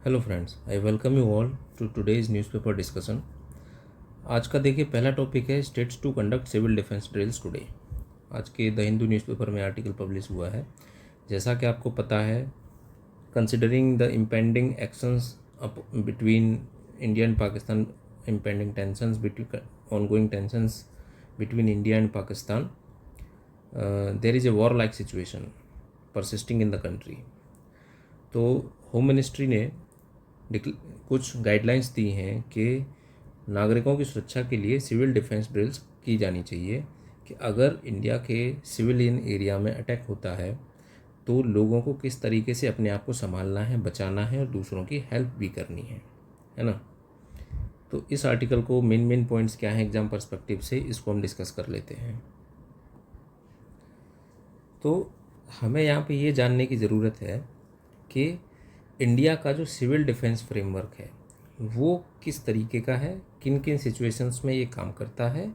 Hello friends, I welcome you all to today's newspaper discussion. आज का देखिए पहला टॉपिक है states to conduct civil defence drills today. आज के द हिंदू न्यूज़पेपर में आर्टिकल पब्लिश हुआ है। जैसा कि आपको पता है, considering the impending actions between India and Pakistan, impending tensions between ongoing tensions between India and Pakistan, there is a war like situation persisting in the country. तो होम मिनिस्ट्री ने कुछ गाइडलाइंस दी हैं कि नागरिकों की सुरक्षा के लिए सिविल डिफेंस ड्रिल्स की जानी चाहिए कि अगर इंडिया के सिविलियन एरिया में अटैक होता है तो लोगों को किस तरीके से अपने आप को संभालना है, बचाना है और दूसरों की हेल्प भी करनी है ना। तो इस आर्टिकल को मेन पॉइंट्स क्या हैं एग्जाम पर्सपेक्टिव से, इसको हम डिस्कस कर लेते हैं। तो हमें यहाँ पे ये जानने की ज़रूरत है कि इंडिया का जो सिविल डिफेंस फ्रेमवर्क है वो किस तरीके का है, किन किन सिचुएशंस में ये काम करता है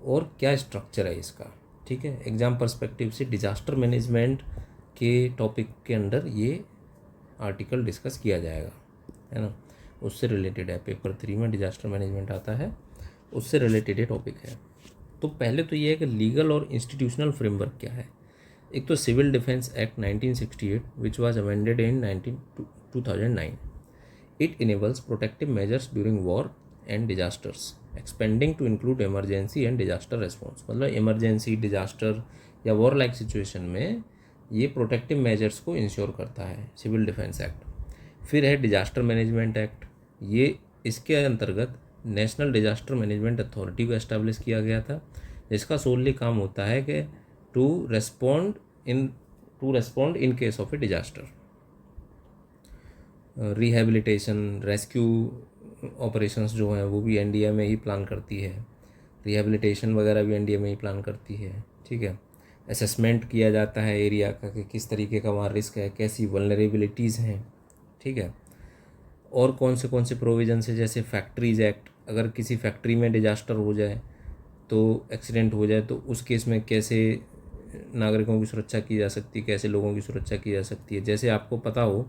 और क्या स्ट्रक्चर है इसका। ठीक है, एग्जाम पर्सपेक्टिव से डिज़ास्टर मैनेजमेंट के टॉपिक के अंदर ये आर्टिकल डिस्कस किया जाएगा, है ना। उससे रिलेटेड है, पेपर 3 में डिज़ास्टर मैनेजमेंट आता है, उससे रिलेटेड ये टॉपिक है। तो पहले तो ये है कि लीगल और इंस्टीट्यूशनल फ्रेमवर्क क्या है। एक तो civil defence act 1968 which was amended in 2009। It enables protective measures during war and disasters expanding to include emergency and disaster response. मतलब इमरजेंसी, डिजास्टर या वॉर लाइक सिचुएशन में ये प्रोटेक्टिव मेजर्स को ensure करता है सिविल डिफेंस एक्ट। फिर है disaster management act. ये इसके अंतर्गत नेशनल डिजास्टर मैनेजमेंट अथॉरिटी को एस्टैब्लिश किया गया था, जिसका सोलली काम होता है कि to respond in case of a disaster. Rehabilitation, rescue operations जो हैं वो भी एनडीए में ही प्लान करती है। रिहेबिलिटेशन वगैरह भी एनडीए में ही प्लान करती है। ठीक है, असेसमेंट किया जाता है एरिया का कि किस तरीके का वहाँ रिस्क है, कैसी वल्नरेबिलिटीज़ हैं। ठीक है, और कौन से प्रोविजंस है, जैसे फैक्ट्रीज़ एक्ट। अगर किसी फैक्ट्री में डिजास्टर हो जाए, तो एक्सीडेंट हो जाए, तो उस केस में कैसे नागरिकों की सुरक्षा की जा सकती है, कैसे लोगों की सुरक्षा की जा सकती है। जैसे आपको पता हो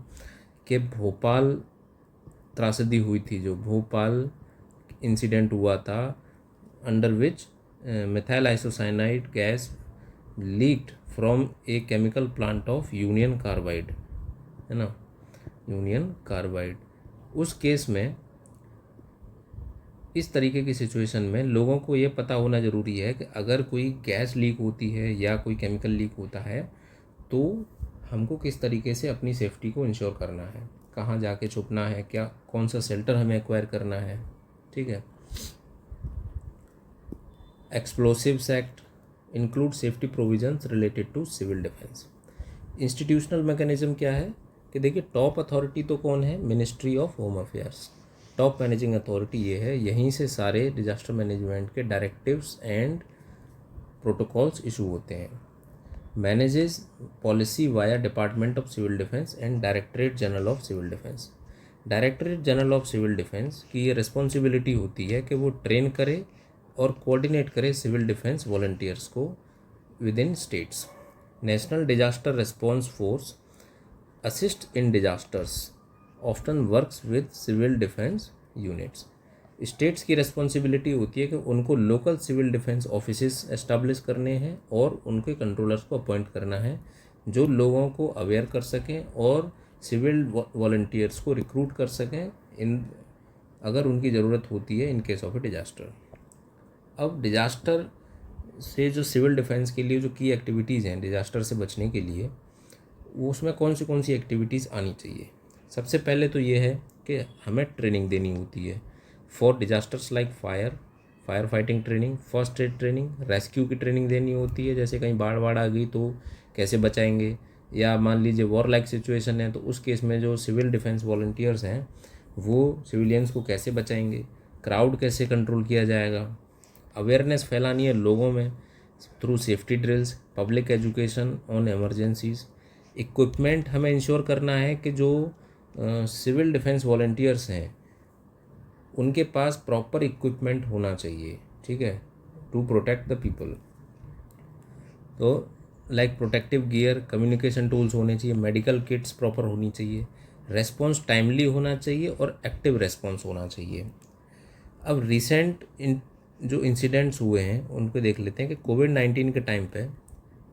कि भोपाल त्रासदी हुई थी, जो भोपाल इंसिडेंट हुआ था, under which methyl isocyanide gas leaked from a chemical plant of union carbide, है ना, यूनियन कार्बाइड। उस केस में इस तरीके की सिचुएशन में लोगों को ये पता होना ज़रूरी है कि अगर कोई गैस लीक होती है या कोई केमिकल लीक होता है तो हमको किस तरीके से अपनी सेफ्टी को इंश्योर करना है, कहाँ जाके छुपना है, क्या कौन सा शेल्टर हमें एक्वायर करना है। ठीक है, explosives act include safety provisions related to civil defence. Institutional mechanism क्या है कि देखिए, टॉप अथॉरिटी तो कौन है, ministry of home affairs. Top managing authority ये है, यहीं से सारे डिजास्टर मैनेजमेंट के डायरेक्टिव्स एंड प्रोटोकॉल्स इशू होते हैं। Manages policy via department of civil defence and directorate general of civil defence. Directorate general of civil defence की ये रिस्पॉन्सिबिलिटी होती है कि वो ट्रेन करे और कोऑर्डिनेट करे सिविल डिफेंस वॉलंटियर्स को within states. National disaster response force assist in disasters often works with civil defence units. States की रिस्पॉन्सिबिलिटी होती है कि उनको local civil defence offices establish करने हैं और उनके कंट्रोलर्स को अपॉइंट करना है जो लोगों को अवेयर कर सकें और सिविल वॉलंटियर्स को रिक्रूट कर सकें इन अगर उनकी ज़रूरत होती है इन केस ऑफ ए डिजास्टर। अब डिजास्टर से जो सिविल डिफेंस के लिए जो की एक्टिविटीज़ हैं डिजास्टर से बचने के लिए, वो उसमें कौन सी एक्टिविटीज़ आनी चाहिए। सबसे पहले तो ये है कि हमें ट्रेनिंग देनी होती है for disasters like fire fighting training, first aid training, rescue की ट्रेनिंग देनी होती है। जैसे कहीं बाढ़ आ गई तो कैसे बचाएंगे, या मान लीजिए वॉर लाइक सिचुएशन है तो उस केस में जो सिविल डिफेंस वॉलंटियर्स हैं वो सिविलियंस को कैसे बचाएंगे, क्राउड कैसे कंट्रोल किया जाएगा, अवेयरनेस फैलानी है लोगों में through safety drills, public education on emergencies. Equipment हमें इंश्योर करना है कि जो सिविल डिफेंस वॉलंटियर्स हैं उनके पास प्रॉपर इक्विपमेंट होना चाहिए। ठीक है, टू प्रोटेक्ट द पीपल। तो like protective gear, communication tools होने चाहिए, मेडिकल किट्स प्रॉपर होनी चाहिए, रेस्पॉन्स टाइमली होना चाहिए और एक्टिव रेस्पॉन्स होना चाहिए। अब रिसेंट जो इंसिडेंट्स हुए हैं उनको देख लेते हैं कि कोविड-19 के टाइम पे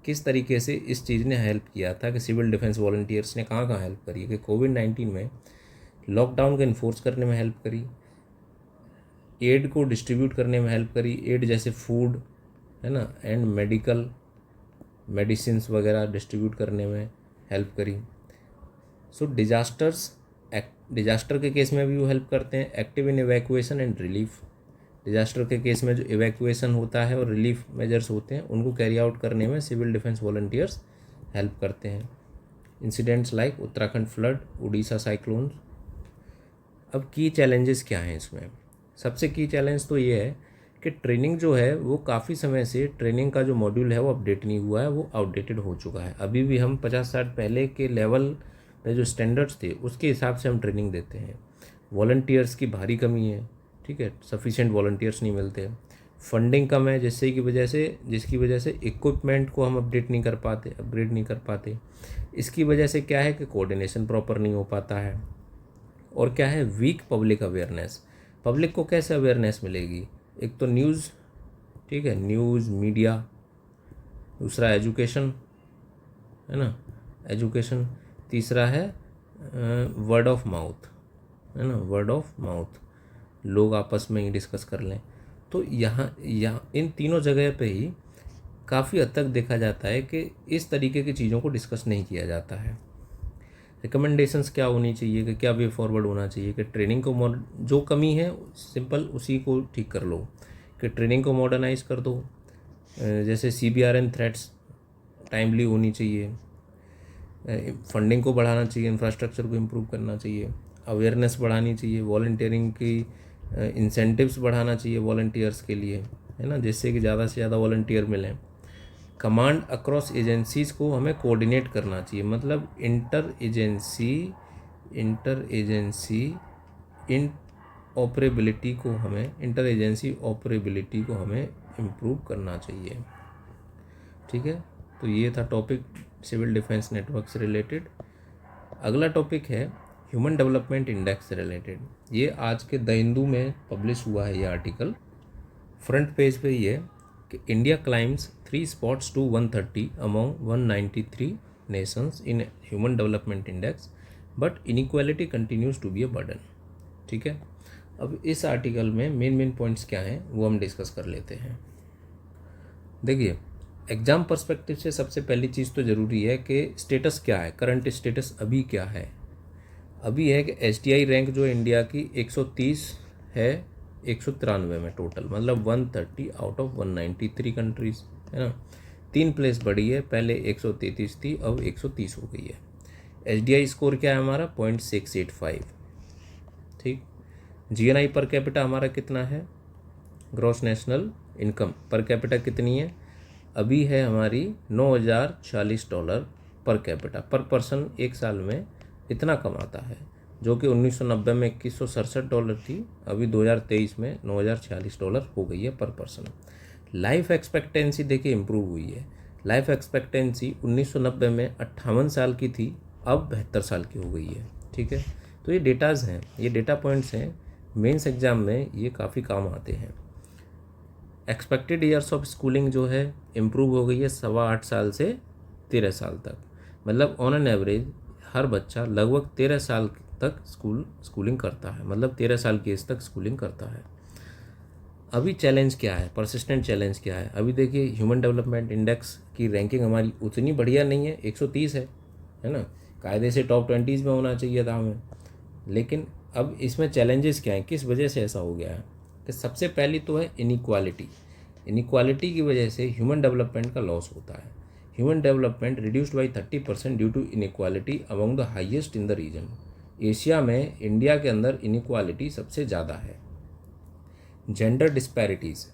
किस तरीके से इस चीज़ ने हेल्प किया था, कि सिविल डिफेंस वॉलंटियर्स ने कहाँ कहाँ हेल्प करी, कि कोविड-19 में लॉकडाउन को इन्फोर्स करने में हेल्प करी, एड को डिस्ट्रीब्यूट करने में हेल्प करी, एड जैसे फूड है ना एंड मेडिकल मेडिसिन्स वगैरह डिस्ट्रीब्यूट करने में हेल्प करी। सो डिजास्टर के केस में भी वो हेल्प करते हैं, active in evacuation and relief. Disaster के केस में जो इवैक्यूएशन होता है और रिलीफ मेजर्स होते हैं उनको कैरी आउट करने में सिविल डिफेंस वॉलंटियर्स हेल्प करते हैं। Incidents like Uttarakhand flood, Orissa cyclone. अब की चैलेंजेस क्या हैं इसमें? सबसे की चैलेंज तो ये है कि ट्रेनिंग जो है वो काफ़ी समय से ट्रेनिंग का जो मॉड्यूल है वो अपडेट नहीं हुआ है, वो आउटडेटेड हो चुका है। अभी भी हम 50-60 पहले के लेवल में जो स्टैंडर्ड्स थे उसके हिसाब से हम ट्रेनिंग देते हैं। वॉलंटियर्स की भारी कमी है, ठीक है, सफिशिएंट वॉलंटियर्स नहीं मिलते। फंडिंग कम है जिसकी वजह से इक्विपमेंट को हम अपडेट नहीं कर पाते, अपग्रेड नहीं कर पाते। इसकी वजह से क्या है कि कोऑर्डिनेशन प्रॉपर नहीं हो पाता है। और क्या है, वीक पब्लिक अवेयरनेस। पब्लिक को कैसे अवेयरनेस मिलेगी? एक तो न्यूज़, ठीक है, न्यूज़ मीडिया, दूसरा एजुकेशन, है ना, एजुकेशन, तीसरा है वर्ड ऑफ माउथ, है ना, वर्ड ऑफ माउथ, लोग आपस में ही डिस्कस कर लें। तो यहाँ इन तीनों जगह पे ही काफ़ी हद तक देखा जाता है कि इस तरीके की चीज़ों को डिस्कस नहीं किया जाता है। रिकमेंडेशंस क्या होनी चाहिए, कि क्या वे फॉरवर्ड होना चाहिए, कि ट्रेनिंग को जो कमी है सिंपल उसी को ठीक कर लो, कि ट्रेनिंग को मॉडर्नाइज कर दो। जैसे CBRN थ्रेट्स टाइमली होनी चाहिए, फंडिंग को बढ़ाना चाहिए, इंफ्रास्ट्रक्चर को इम्प्रूव करना चाहिए, अवेयरनेस बढ़ानी चाहिए, वॉलंटियरिंग की इंसेंटिव्स बढ़ाना चाहिए वॉलंटियर्स के लिए, है ना, जिससे कि ज़्यादा से ज़्यादा वॉलंटियर मिलें। कमांड अक्रॉस एजेंसीज़ को हमें कोऑर्डिनेट करना चाहिए, मतलब इंटर एजेंसी ऑपरेबिलिटी को हमें इम्प्रूव करना चाहिए। ठीक है, तो ये था टॉपिक सिविल डिफेंस नेटवर्क से रिलेटेड। अगला टॉपिक है ह्यूमन डेवलपमेंट इंडेक्स से रिलेटेड। ये आज के द हिंदू में पब्लिश हुआ है ये आर्टिकल। फ्रंट पेज पे ये कि India claims 3 spots to 130 among 193 nations in human development index, but inequality continues to be a burden. ठीक है, अब इस आर्टिकल में मेन पॉइंट्स क्या हैं वो हम डिस्कस कर लेते हैं। देखिए, एग्ज़ाम पर्सपेक्टिव से सबसे पहली चीज़ तो ज़रूरी है कि स्टेटस क्या है, करंट स्टेटस अभी क्या है। अभी है कि SDI रैंक जो इंडिया की 130 है 193 में टोटल, मतलब 130 आउट ऑफ 193 कंट्रीज़, है ना। 3 प्लेस बढ़ी है, पहले 133 थी, अब 130 हो गई है। SDI स्कोर क्या है हमारा 0.685। ठीक, GNI पर कैपिटा हमारा कितना है, gross national income per capita कितनी है, अभी है हमारी $9,040 पर कैपिटा, पर पर्सन एक साल में इतना कमाता है, जो कि 1990 में $2167 थी, अभी 2023 में $9,040 हो गई है पर पर्सन। लाइफ एक्सपेक्टेंसी देखिए इम्प्रूव हुई है। लाइफ एक्सपेक्टेंसी 1990 में 58 साल की थी, अब 72 साल की हो गई है। ठीक है, तो ये डेटाज़ हैं, ये डेटा पॉइंट्स हैं, मेंस एग्ज़ाम में ये काफ़ी काम आते हैं। एक्सपेक्टेड ईयर्स ऑफ स्कूलिंग जो है इम्प्रूव हो गई है 8.25 साल से 13 साल तक, मतलब ऑन एन एवरेज हर बच्चा लगभग 13 साल तक स्कूलिंग करता है, मतलब 13 साल की एज तक स्कूलिंग करता है। अभी चैलेंज क्या है, परसिस्टेंट चैलेंज क्या है? अभी देखिए ह्यूमन डेवलपमेंट इंडेक्स की रैंकिंग हमारी उतनी बढ़िया नहीं है, 130 है ना, कायदे से टॉप 20 में होना चाहिए था हमें। लेकिन अब इसमें चैलेंजेस क्या हैं, किस वजह से ऐसा हो गया है? कि सबसे पहली तो है इनिक्वालिटी की वजह से ह्यूमन डेवलपमेंट का लॉस होता है। Human development reduced by 30% due to inequality among the highest in the region. Asia में इंडिया के अंदर इनिक्वालिटी सबसे ज़्यादा है। Gender disparities,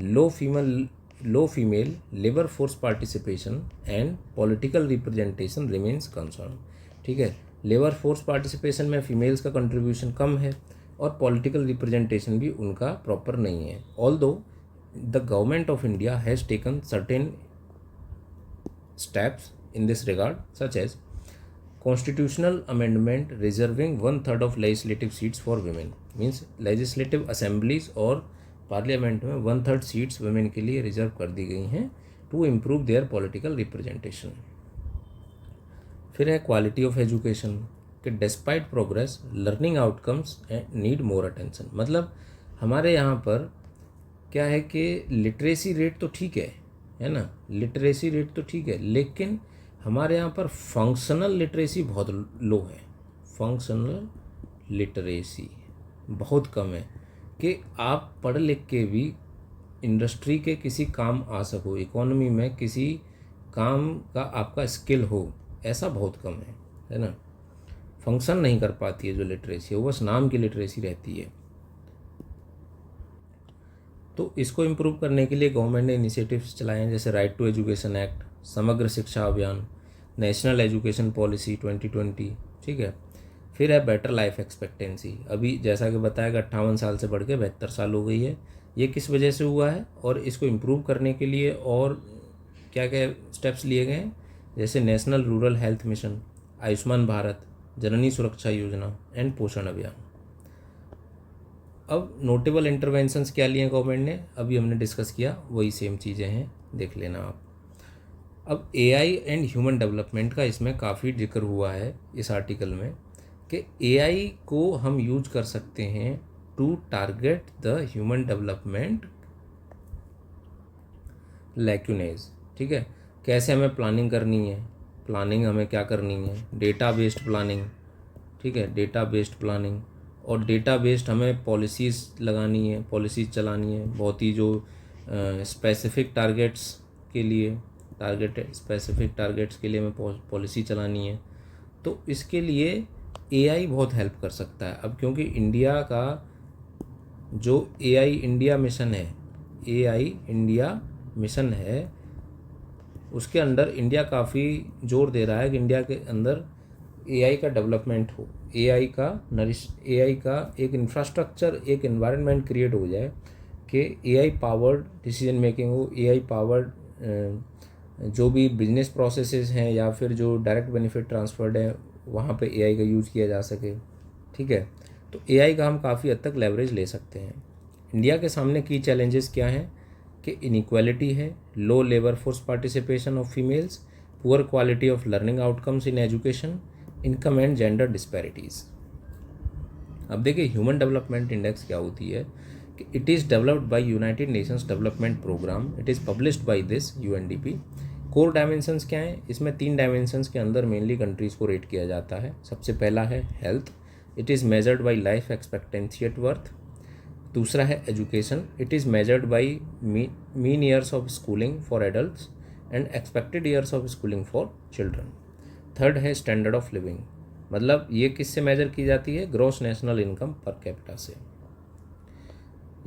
low female labour force participation and political representation remains concern. ठीक है, लेबर फोर्स पार्टिसिपेशन में females का कंट्रीब्यूशन कम है और पॉलिटिकल रिप्रेजेंटेशन भी उनका प्रॉपर नहीं है। Although the government of India has taken certain steps in this regard, such as constitutional amendment reserving 1/3 of legislative seats for women, means legislative assemblies और पार्लियामेंट में 1/3 सीट्स वुमेन के लिए reserve कर दी गई हैं to improve their political representation. फिर है क्वालिटी ऑफ एजुकेशन कि despite progress learning outcomes need more attention. मतलब हमारे यहाँ पर क्या है कि लिटरेसी रेट तो ठीक है ना, लिटरेसी रेट तो ठीक है, लेकिन हमारे यहाँ पर फंक्शनल लिटरेसी बहुत लो है। फंक्शनल लिटरेसी बहुत कम है कि आप पढ़ लिख के भी इंडस्ट्री के किसी काम आ सको, इकोनॉमी में किसी काम का आपका स्किल हो, ऐसा बहुत कम है ना। फंक्शन नहीं कर पाती है जो लिटरेसी है, वो बस नाम की लिटरेसी रहती है। तो इसको इम्प्रूव करने के लिए गवर्नमेंट ने इनिशिएटिव्स चलाए हैं, जैसे राइट टू एजुकेशन एक्ट, समग्र शिक्षा अभियान, नेशनल एजुकेशन पॉलिसी 2020, ठीक है। फिर है बेटर लाइफ एक्सपेक्टेंसी। अभी जैसा कि बताया कि 58 साल से बढ़ के 72 साल हो गई है। ये किस वजह से हुआ है और इसको इम्प्रूव करने के लिए और क्या क्या स्टेप्स लिए गए हैं, जैसे national rural health mission, Ayushman Bharat, Janani Suraksha Yojana and पोषण अभियान। अब नोटेबल इंटरवेंशंस क्या लिए गवर्नमेंट ने, अभी हमने डिस्कस किया, वही सेम चीज़ें हैं, देख लेना आप। अब एआई एंड ह्यूमन डेवलपमेंट का इसमें काफ़ी जिक्र हुआ है इस आर्टिकल में कि एआई को हम यूज कर सकते हैं to target the human development lacunae, ठीक है। कैसे हमें प्लानिंग करनी है, प्लानिंग हमें क्या करनी है, डेटा बेस्ड प्लानिंग, ठीक है, डेटा बेस्ड प्लानिंग, और डेटा बेस्ड हमें पॉलिसीज़ लगानी है, पॉलिसीज़ चलानी है, बहुत ही जो स्पेसिफिक टारगेट्स के लिए, स्पेसिफिक टारगेट्स के लिए हमें पॉलिसी चलानी है। तो इसके लिए एआई बहुत हेल्प कर सकता है। अब क्योंकि इंडिया का जो एआई इंडिया मिशन है, एआई इंडिया मिशन है, उसके अंडर इंडिया काफ़ी जोर दे रहा है कि इंडिया के अंदर एआई का डेवलपमेंट हो, एआई का एक इंफ्रास्ट्रक्चर, एक एनवायरनमेंट क्रिएट हो जाए कि एआई पावर्ड डिसीजन मेकिंग हो, एआई पावर्ड जो भी बिजनेस प्रोसेसेस हैं या फिर जो डायरेक्ट बेनिफिट ट्रांसफर्ड है वहाँ पे एआई का यूज़ किया जा सके, ठीक है। तो एआई का हम काफ़ी हद तक लेवरेज ले सकते हैं। इंडिया के सामने की चैलेंजेस क्या हैं कि इनइक्वालिटी है, low labour force participation of females, poor quality of learning outcomes in education, income and gender disparities. अब देखिए ह्यूमन डेवलपमेंट इंडेक्स क्या होती है कि it is developed by United Nations development programme, it is published by this UNDP. Core dimensions क्या हैं, इसमें 3 dimensions के अंदर मेनली कंट्रीज़ को रेट किया जाता है। सबसे पहला है health, it is measured by life expectancy at birth. दूसरा है education, it is measured by mean years of schooling for adults and expected years of schooling for children. Third है स्टैंडर्ड ऑफ लिविंग, मतलब ये किससे major की जाती है, gross national income per capita से।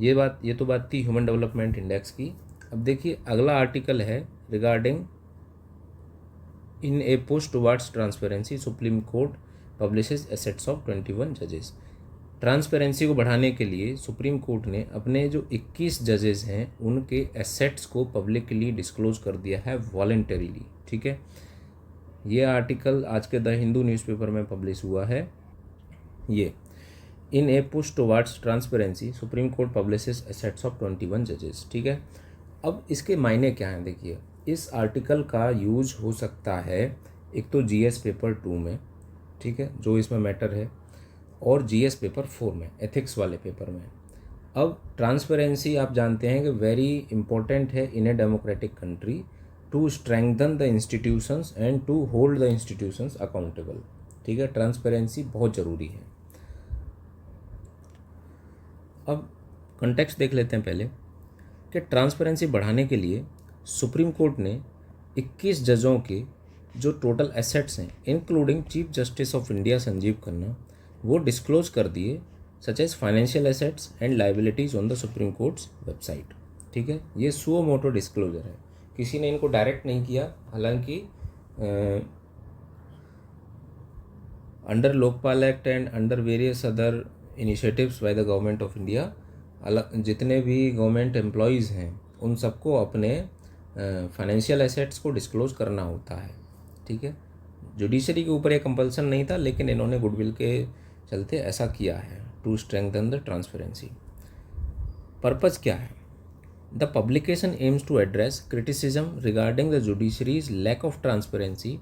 ये तो बात थी ह्यूमन डेवलपमेंट इंडेक्स की। अब देखिए अगला आर्टिकल है regarding in a push towards transparency, supreme court publishes assets of 21 जजेस। ट्रांसपेरेंसी को बढ़ाने के लिए सुप्रीम कोर्ट ने अपने जो 21 जजेस हैं उनके एसेट्स को पब्लिकली डिस्क्लोज कर दिया है वॉलंटरीली, ठीक है। ये आर्टिकल आज के द हिंदू न्यूज़पेपर में पब्लिश हुआ है। ये in a push towards transparency supreme court publishes assets of 21 जजेस, ठीक है। अब इसके मायने क्या हैं, देखिए इस आर्टिकल का यूज हो सकता है एक तो जीएस पेपर 2 में, ठीक है, जो इसमें मैटर है, और जीएस पेपर 4 में, एथिक्स वाले पेपर में। अब ट्रांसपेरेंसी आप जानते हैं कि वेरी इंपॉर्टेंट है in a democratic country to strengthen the institutions and to hold the institutions accountable, ठीक है। ट्रांसपेरेंसी बहुत ज़रूरी है। अब कॉन्टेक्स्ट देख लेते हैं पहले कि ट्रांसपेरेंसी बढ़ाने के लिए सुप्रीम कोर्ट ने 21 जजों के जो टोटल एसेट्स हैं including chief justice of India Sanjiv Khanna, वो डिस्क्लोज कर दिए, such as financial assets and liabilities on the supreme court's website, ठीक है। ये सुओ मोटो डिस्क्लोजर है, किसी ने इनको डायरेक्ट नहीं किया, हालांकि under Lokpal act and under various other initiatives by the government of India जितने भी गवर्नमेंट एम्प्लॉयज़ हैं उन सबको अपने फाइनेंशियल एसेट्स को डिस्क्लोज करना होता है, ठीक है। जुडिशरी के ऊपर ये कंपल्सन नहीं था, लेकिन इन्होंने गुडविल के चलते ऐसा किया है to strengthen the transparency. Purpose क्या है? The publication aims to address criticism regarding the judiciary's lack of transparency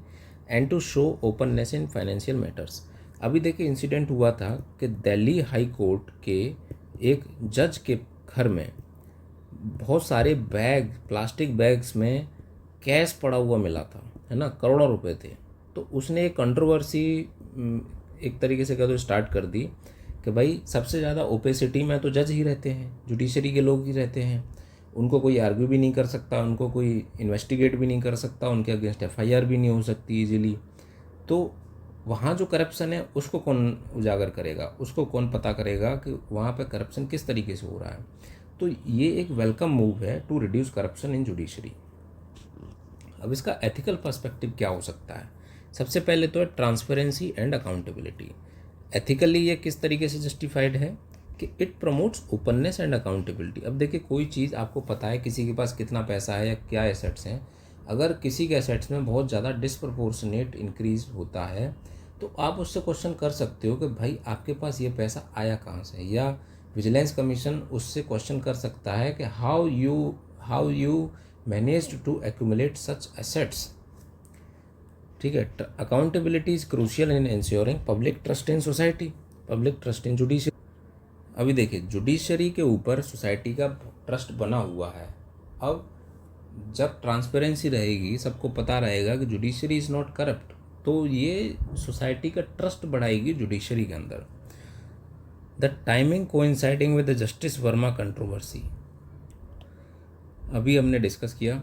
and to show openness in financial matters. अभी देखिए इंसिडेंट हुआ था कि दिल्ली हाई कोर्ट के एक जज के घर में बहुत सारे बैग, प्लास्टिक बैग्स में कैश पड़ा हुआ मिला था, है ना, करोड़ों रुपए थे। तो उसने एक कंट्रोवर्सी एक तरीके से कह दो स्टार्ट कर दी कि भाई सबसे ज़्यादा ओपेसिटी में तो जज ही रहते हैं, जुडिशरी के लोग ही रहते हैं, उनको कोई आर्ग्यू भी नहीं कर सकता, उनको कोई इन्वेस्टिगेट भी नहीं कर सकता, उनके अगेंस्ट एफआईआर भी नहीं हो सकती इजीली। तो वहाँ जो करप्शन है उसको कौन उजागर करेगा, उसको कौन पता करेगा कि वहाँ पे करप्शन किस तरीके से हो रहा है। तो ये एक वेलकम मूव है to reduce corruption in judiciary. अब इसका एथिकल पर्सपेक्टिव क्या हो सकता है? सबसे पहले तो है ट्रांसपेरेंसी एंड अकाउंटेबिलिटी। एथिकली ये किस तरीके से जस्टिफाइड है कि it promotes openness and accountability. अब देखिए कोई चीज़ आपको पता है किसी के पास कितना पैसा है या क्या एसेट्स हैं, अगर किसी के एसेट्स में बहुत ज़्यादा डिस्प्रपोर्शनेट इंक्रीज होता है तो आप उससे क्वेश्चन कर सकते हो कि भाई आपके पास ये पैसा आया कहाँ से, या विजिलेंस कमीशन उससे क्वेश्चन कर सकता है कि how you managed to accumulate such assets. ठीक है। Accountability is crucial in ensuring public trust in society, public trust in judiciary. अभी देखिए जुडिशरी के ऊपर सोसाइटी का ट्रस्ट बना हुआ है। अब जब ट्रांसपेरेंसी रहेगी, सबको पता रहेगा कि जुडिशरी इज़ नॉट करप्ट, तो ये सोसाइटी का ट्रस्ट बढ़ाएगी जुडिशरी के अंदर। The timing coinciding with the justice Verma controversy, अभी हमने डिस्कस किया,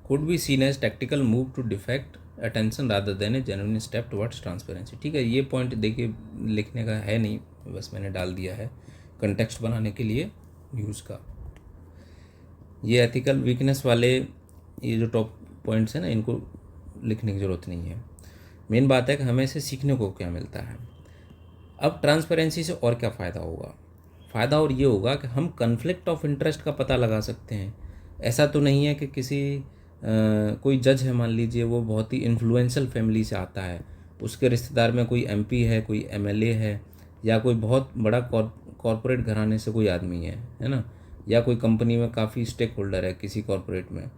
could be seen as tactical move to defect attention rather than a genuine step towards transparency. ठीक है, ये पॉइंट देखिए लिखने का है नहीं, बस मैंने डाल दिया है कंटेक्स्ट बनाने के लिए न्यूज़ का। ये एथिकल वीकनेस वाले ये जो टॉप पॉइंट्स हैं ना, इनको लिखने की ज़रूरत नहीं है। मेन बात है कि हमें इसे सीखने को क्या मिलता है। अब ट्रांसपेरेंसी से और क्या फ़ायदा होगा? फ़ायदा और ये होगा कि हम कन्फ्लिक्ट ऑफ इंटरेस्ट का पता लगा सकते हैं। ऐसा तो नहीं है कि किसी कोई जज है, मान लीजिए वो बहुत ही इन्फ्लुएंशियल फैमिली से आता है, उसके रिश्तेदार में कोई एमपी है, कोई एमएलए है, या कोई बहुत बड़ा कॉरपोरेट घराने से कोई आदमी है ना, या कोई कंपनी में काफ़ी स्टेक होल्डर है किसी कॉरपोरेट में।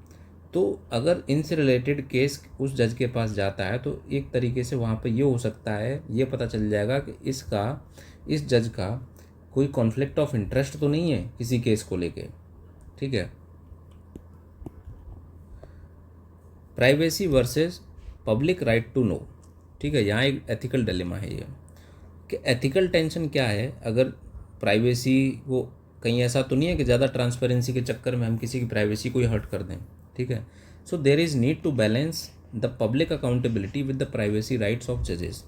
तो अगर इनसे रिलेटेड केस उस जज के पास जाता है तो एक तरीके से वहाँ पे ये हो सकता है, ये पता चल जाएगा कि इस जज का कोई कॉन्फ्लिक्ट ऑफ इंटरेस्ट तो नहीं है किसी केस को लेके। ठीक है। Privacy versus public right to know. ठीक है, यहाँ एक एथिकल डिलेमा है ये कि एथिकल टेंशन क्या है। अगर प्राइवेसी को कहीं ऐसा तो नहीं है कि ज़्यादा ट्रांसपेरेंसी के चक्कर में हम किसी की प्राइवेसी को ही हर्ट कर दें। ठीक है। So there is need to balance the public accountability with the privacy rights of जजेस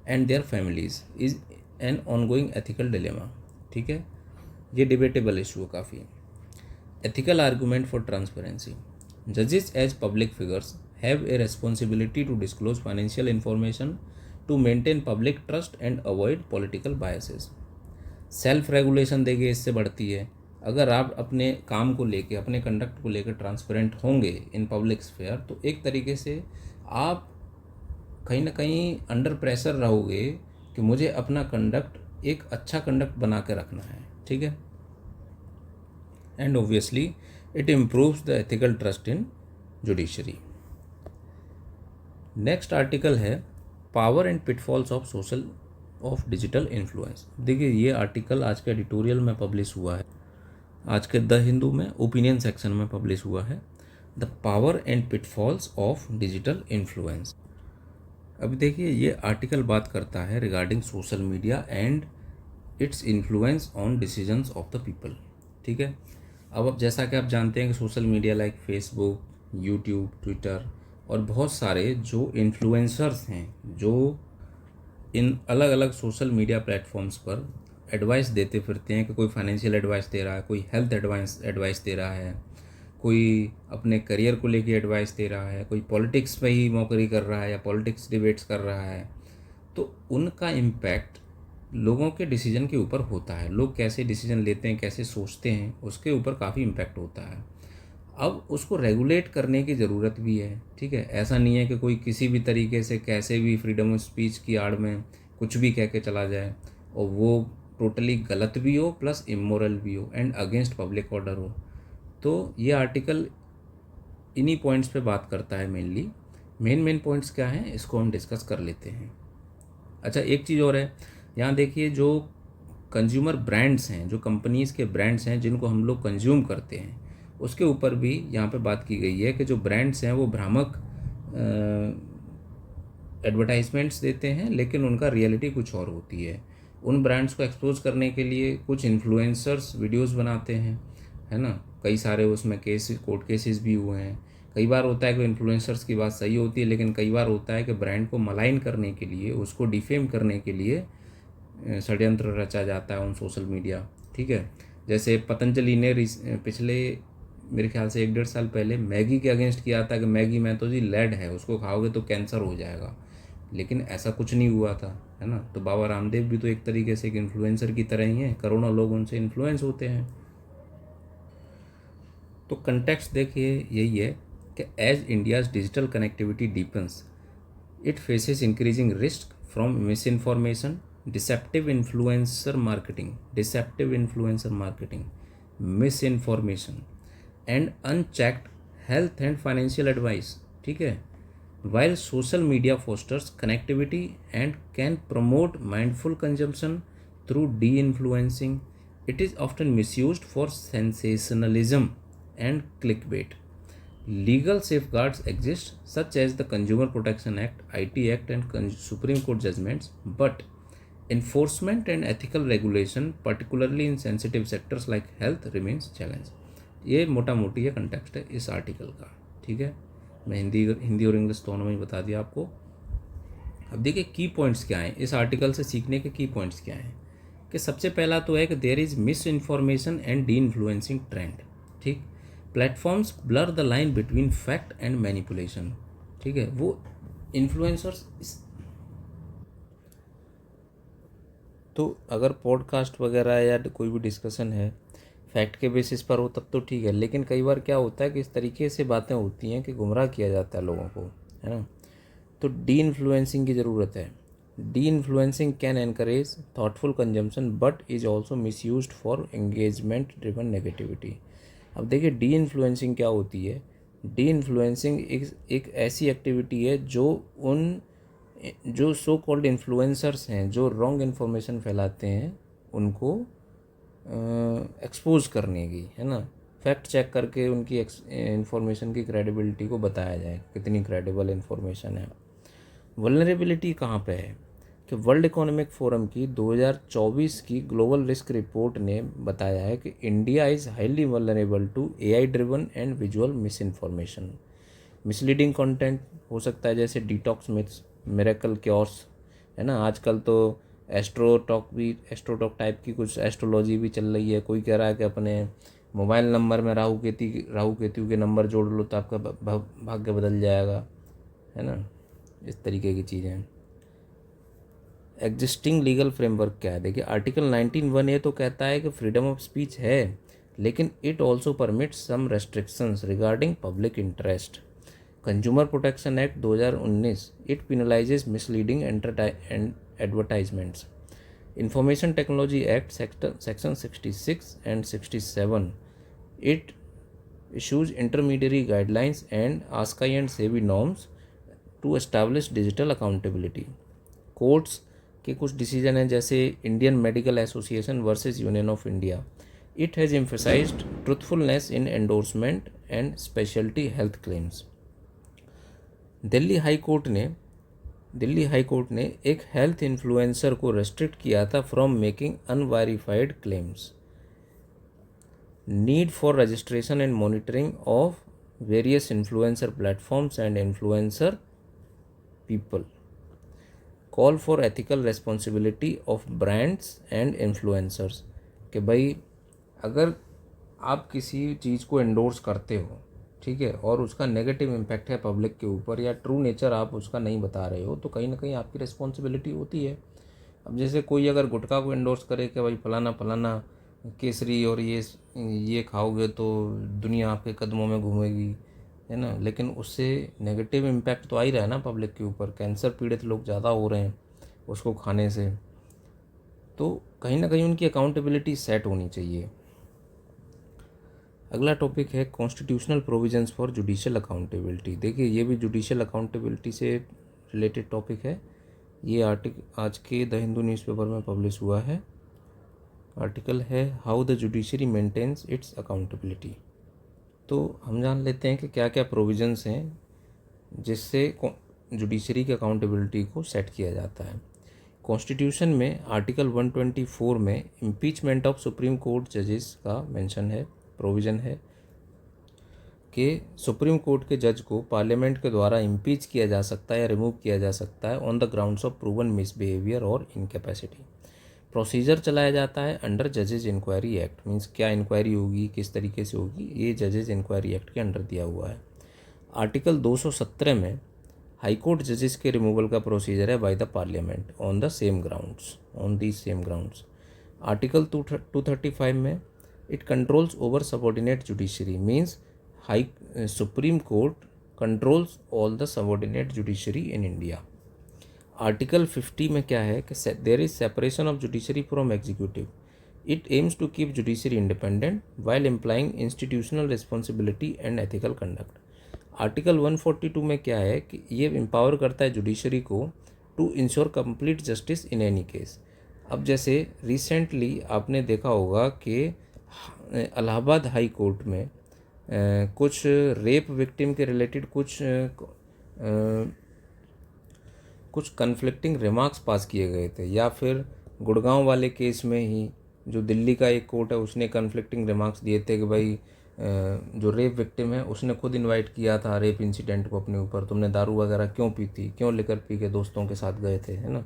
and their families is an ongoing ethical dilemma. ठीक है, ये डिबेटेबल इशू है काफ़ी। एथिकल आर्गूमेंट फॉर ट्रांसपेरेंसी, जजेस as public figures have a responsibility to disclose financial information to maintain public trust and avoid political biases. Self regulation देखिए इससे बढ़ती है। अगर आप अपने काम को लेके, अपने कंडक्ट को लेकर ट्रांसपेरेंट होंगे इन पब्लिक स्फेयर, तो एक तरीके से आप कहीं ना कहीं अंडर प्रेशर रहोगे कि मुझे अपना कंडक्ट एक अच्छा कंडक्ट बना के रखना है। ठीक है। And obviously it improves the ethical trust in judiciary. Next article है power and pitfalls of social of digital influence. देखिए ये आर्टिकल आज के एडिटोरियल में पब्लिश हुआ है, आज के द हिंदू में ओपिनियन सेक्शन में पब्लिश हुआ है, the power and pitfalls of digital influence. अब देखिए ये आर्टिकल बात करता है regarding social media and its influence on decisions of the people. ठीक है। अब जैसा कि आप जानते हैं कि social media like Facebook, YouTube, Twitter और बहुत सारे जो इन्फ्लुएंसर्स हैं जो इन अलग अलग सोशल मीडिया प्लेटफॉर्म्स पर एडवाइस देते फिरते हैं कि कोई फाइनेंशियल एडवाइस दे रहा है, कोई हेल्थ एडवाइस दे रहा है, कोई अपने करियर को लेके एडवाइस दे रहा है, कोई पॉलिटिक्स में ही मौकरी कर रहा है या पॉलिटिक्स डिबेट्स कर रहा है, तो उनका इम्पैक्ट लोगों के डिसीजन के ऊपर होता है। लोग कैसे डिसीजन लेते हैं, कैसे सोचते हैं, उसके ऊपर काफ़ी इम्पैक्ट होता है। अब उसको रेगुलेट करने की ज़रूरत भी है, ठीक है। ऐसा नहीं है कि कोई किसी भी तरीके से कैसे भी फ्रीडम ऑफ स्पीच की आड़ में कुछ भी कह के चला जाए और वो टोटली गलत भी हो प्लस इमोरल भी हो एंड अगेंस्ट पब्लिक ऑर्डर हो। तो ये आर्टिकल इन्हीं पॉइंट्स पे बात करता है मेनली। मेन पॉइंट्स क्या हैं इसको हम डिस्कस कर लेते हैं। अच्छा, एक चीज़ और है, यहाँ देखिए जो कंज्यूमर ब्रांड्स हैं, जो कंपनीज़ के ब्रांड्स हैं जिनको हम लोग कंज्यूम करते हैं, उसके ऊपर भी यहाँ पे बात की गई है कि जो ब्रांड्स हैं वो भ्रामक एडवर्टाइजमेंट्स देते हैं लेकिन उनका रियलिटी कुछ और होती है। उन ब्रांड्स को एक्सपोज करने के लिए कुछ इन्फ्लुएंसर्स वीडियोस बनाते हैं, है ना। कई सारे उसमें कोर्ट केसेस भी हुए हैं। कई बार होता है कि इन्फ्लुएंसर्स की बात सही होती है, लेकिन कई बार होता है कि ब्रांड को मलाइन करने के लिए, उसको डिफेम करने के लिए षड्यंत्र रचा जाता है ऑन सोशल मीडिया, ठीक है। जैसे पतंजलि ने पिछले मेरे ख्याल से 1-1.5 साल पहले मैगी के अगेंस्ट किया था कि मैगी में तो जी लेड है, उसको खाओगे तो कैंसर हो जाएगा, लेकिन ऐसा कुछ नहीं हुआ था, है ना। तो बाबा रामदेव भी तो एक तरीके से एक इन्फ्लुएंसर की तरह ही हैं, करोड़ों लोग उनसे इन्फ्लुएंस होते हैं। तो कंटेक्स्ट देखिए यही है कि as India's digital connectivity deepens, it faces increasing risk from misinformation, deceptive influencer marketing, misinformation and unchecked health and financial advice, ठीक है। While social media fosters connectivity and can promote mindful consumption through de-influencing, it is often misused for sensationalism and clickbait. Legal safeguards exist such as the Consumer Protection Act, IT Act and Supreme Court judgments, but enforcement and ethical regulation, particularly in sensitive sectors like health, remains challenge। ये मोटा मोटी ये context है इस article का, ठीक है। मैं हिंदी और इंग्लिश दोनों में ही बता दिया आपको। अब देखिए की पॉइंट्स क्या हैं इस आर्टिकल से सीखने के। की पॉइंट्स क्या हैं कि सबसे पहला तो है कि there is misinformation and de influencing trend, ठीक। Platforms blur the line between fact and manipulation, ठीक है। वो इन्फ्लुएंसर्स तो अगर पॉडकास्ट वगैरह या कोई भी डिस्कशन है फैक्ट के बेसिस पर हो तब तो ठीक है, लेकिन कई बार क्या होता है कि इस तरीके से बातें होती हैं कि गुमराह किया जाता है लोगों को, है ना। तो डी इन्फ्लुएंसिंग की ज़रूरत है। D influencing can encourage thoughtful consumption but is also miss use for engagement driven negativity. अब देखिए डी इन्फ्लुएंसिंग क्या होती है। डी इन्फ्लुएंसिंग एक ऐसी एक्टिविटी है जो सो कॉल्ड इन्फ्लुएंसर्स हैं, जो रॉन्ग इन्फॉर्मेशन फैलाते हैं, उनको एक्सपोज करने की, है ना। फैक्ट चेक करके उनकी इन्फॉर्मेशन की क्रेडिबिलिटी को बताया जाए कितनी क्रेडिबल इन्फॉर्मेशन है। वल्नरेबिलिटी कहाँ पे है कि वर्ल्ड इकोनॉमिक फोरम की 2024 की ग्लोबल रिस्क रिपोर्ट ने बताया है कि India is highly vulnerable to AI driven and visual misinformation. Misleading content हो सकता है जैसे डिटॉक्स मिथ्स, मिरेकल क्योर्स, है ना। आजकल तो एस्ट्रोटॉक टाइप की कुछ एस्ट्रोलॉजी भी चल रही है। कोई कह रहा है कि अपने मोबाइल नंबर में राहु केतु के नंबर जोड़ लो तो आपका भाग्य बदल जाएगा, है ना। इस तरीके की चीज़ें। एग्जिस्टिंग लीगल फ्रेमवर्क क्या है देखिए। आर्टिकल 19(1)(a) तो कहता है कि फ्रीडम ऑफ स्पीच है, लेकिन it also permits some restrictions regarding public interest. Consumer protection act 2019, it penalises misleading advertisements. Information technology act section 66 and 67, it issues intermediary guidelines and ASCII and SEBI norms to establish digital accountability। Courts के कुछ decision हैं जैसे Indian medical association versus Union of India, it has emphasised truthfulness in endorsement and speciality health claims. Delhi high court ने एक health influencer को restrict किया था from making unverified claims. Need for registration and monitoring of various influencer platforms and influencer people. Call for ethical responsibility of brands and influencers, कि भाई अगर आप किसी चीज़ को एंडोर्स करते हो, ठीक है, और उसका नेगेटिव इम्पैक्ट है पब्लिक के ऊपर या ट्रू नेचर आप उसका नहीं बता रहे हो, तो कहीं ना कहीं आपकी रिस्पॉन्सिबिलिटी होती है। अब जैसे कोई अगर गुटखा को एंडोर्स करे कि भाई फलाना केसरी और ये खाओगे तो दुनिया आपके कदमों में घूमेगी, है ना, लेकिन उससे नेगेटिव इम्पैक्ट तो आ ही रहा है ना पब्लिक के ऊपर। कैंसर पीड़ित लोग ज़्यादा हो रहे हैं उसको खाने से। तो कहीं ना कहीं उनकी अकाउंटेबिलिटी सेट होनी चाहिए। अगला टॉपिक है constitutional provisions for judicial accountability. देखिए ये भी जुडिशियल अकाउंटेबिलिटी से रिलेटेड टॉपिक है। ये आर्टिकल आज के द हिंदू न्यूज़पेपर में पब्लिश हुआ है। आर्टिकल है how the judiciary maintains its accountability. तो हम जान लेते हैं कि क्या क्या प्रोविजंस हैं जिससे जुडिशरी की अकाउंटेबिलिटी को सेट किया जाता है। कॉन्स्टिट्यूशन में आर्टिकल 124 में इम्पीचमेंट ऑफ सुप्रीम कोर्ट जजेस का मेंशन है, प्रोविज़न है कि सुप्रीम कोर्ट के जज को पार्लियामेंट के द्वारा इम्पीच किया जा सकता है या रिमूव किया जा सकता है on the grounds of proven misbehaviour और इनकैपेसिटी। प्रोसीजर चलाया जाता है अंडर जजेज इंक्वायरी एक्ट। मीन्स क्या इंक्वायरी होगी, किस तरीके से होगी, ये जजेज इंक्वायरी एक्ट के अंडर दिया हुआ है। आर्टिकल 217 में हाई कोर्ट जजेस के रिमूवल का प्रोसीजर है by the parliament on the same grounds, on the same grounds. Article 235 में it controls over subordinate judiciary. Means high supreme court controls all the subordinate judiciary in India. Article 50 में क्या है कि there is separation of judiciary from executive. It aims to keep judiciary independent while implying institutional responsibility and ethical conduct. Article 142 में क्या है कि ये empower करता है जुडिशरी को to ensure complete justice in any case. अब जैसे रिसेंटली आपने देखा होगा कि इलाहाबाद हाई कोर्ट में कुछ रेप विक्टिम के रिलेटेड कुछ कन्फ्लिक्टिंग रिमार्क्स पास किए गए थे, या फिर गुड़गांव वाले केस में ही जो दिल्ली का एक कोर्ट है उसने कन्फ्लिक्टिंग रिमार्क्स दिए थे कि भाई जो रेप विक्टिम है उसने खुद इनवाइट किया था रेप इंसिडेंट को अपने ऊपर, तुमने दारू वगैरह क्यों पी थी, क्यों लेकर पी के दोस्तों के साथ गए थे, है ना।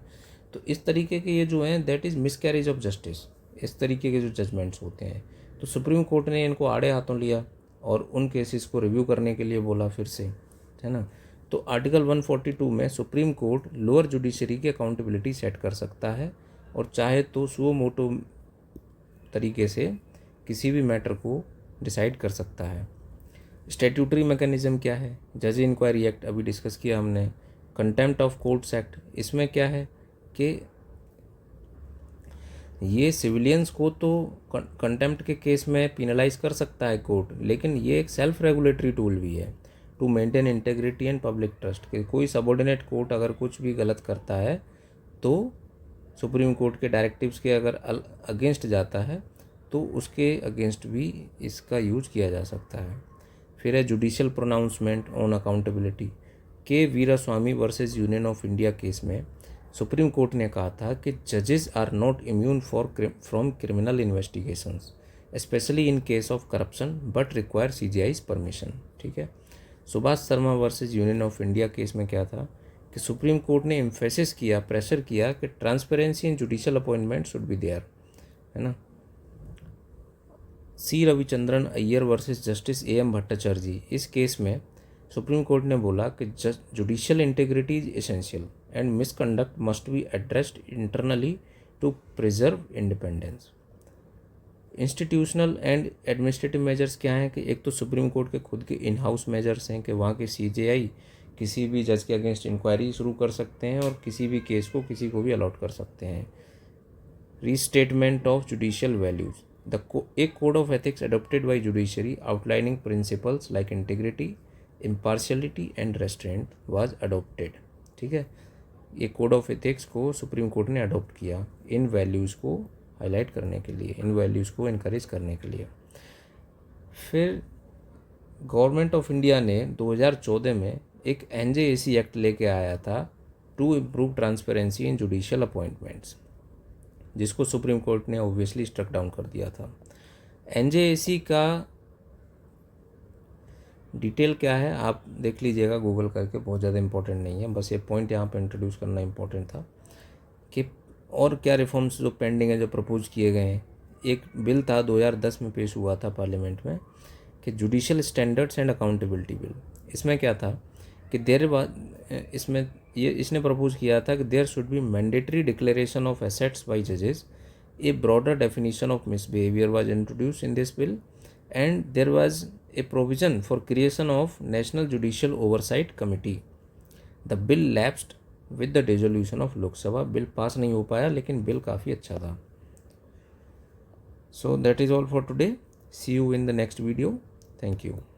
तो इस तरीके के ये जो हैं that is miscarriage of justice, इस तरीके के जो जजमेंट्स होते हैं। तो सुप्रीम कोर्ट ने इनको आड़े हाथों लिया और उन केसेस को रिव्यू करने के लिए बोला फिर से, है ना। तो आर्टिकल 142 में सुप्रीम कोर्ट लोअर जुडिशरी की अकाउंटेबिलिटी सेट कर सकता है और चाहे तो सुओ मोटो तरीके से किसी भी मैटर को डिसाइड कर सकता है। स्टैट्यूटरी मैकेनिज्म क्या है? जज इंक्वायरी एक्ट अभी डिस्कस किया हमने। कंटेम्प्ट ऑफ कोर्ट्स एक्ट, इसमें क्या है कि ये सिविलियंस को तो कंटेम्प्ट के केस में पिनलाइज कर सकता है कोर्ट, लेकिन ये एक सेल्फ रेगुलेटरी टूल भी है to maintain integrity and public trust. कि कोई सबऑर्डिनेट कोर्ट अगर कुछ भी गलत करता है तो सुप्रीम कोर्ट के डायरेक्टिव्स के अगर अगेंस्ट जाता है तो उसके अगेंस्ट भी इसका यूज किया जा सकता है। फिर है judicial pronouncement on accountability. K Veeraswami versus Union of India case में सुप्रीम कोर्ट ने कहा था कि जजेस are not immune from criminal investigations specially in case of corruption but require CJI's permission. ठीक है। Subhash Sharma versus Union of India case में क्या था कि सुप्रीम कोर्ट ने एम्फेसिस किया, प्रेशर किया कि transparency in judicial appointment should be there, है ना। C Ravichandran Iyer versus justice AM Bhattacharya, इस केस में सुप्रीम कोर्ट ने बोला कि judicial integrity is essential and misconduct must be addressed internally to preserve independence. Institutional and administrative measures क्या हैं कि एक तो सुप्रीम कोर्ट के खुद के इन हाउस मेजर्स हैं कि वहाँ के CJI किसी भी जज के अगेंस्ट इंक्वायरी शुरू कर सकते हैं और किसी भी केस को किसी को भी अलॉट कर सकते हैं। रीस्टेटमेंट ऑफ जुडिशियल वैल्यूज, एक code of ethics adopted by judiciary outlining principles like integrity, impartiality and restaurant was adopted. ठीक है। ये कोड ऑफ एथिक्स को सुप्रीम कोर्ट ने अडोप्ट किया इन वैल्यूज़ को हाईलाइट करने के लिए, इन वैल्यूज़ को इनकरेज करने के लिए। फिर गवर्नमेंट ऑफ इंडिया ने 2014 में एक NJAC एक्ट लेके आया था to improve transparency in judicial appointments, जिसको सुप्रीम कोर्ट ने ऑब्वियसली स्ट्रक डाउन कर दिया था। NJAC का डिटेल क्या है आप देख लीजिएगा गूगल करके, बहुत ज़्यादा इंपॉर्टेंट नहीं है, बस ये पॉइंट यहाँ पे इंट्रोड्यूस करना इंपॉर्टेंट था कि और क्या रिफॉर्म्स जो पेंडिंग है जो प्रपोज किए गए हैं। एक बिल था 2010 में पेश हुआ था पार्लियामेंट में कि judicial standards and accountability bill. इसमें क्या था कि इसने प्रपोज किया था कि there should be mandatory declaration of assets by जजेस a broader definition of misbehavior was introduced in this bill, and there was a provision for creation of National Judicial Oversight Committee. The bill lapsed with the dissolution of Lok Sabha. Bill pass नहीं हो पाया, लेकिन bill काफ़ी अच्छा था. So that is all for today. See you in the next video. Thank you.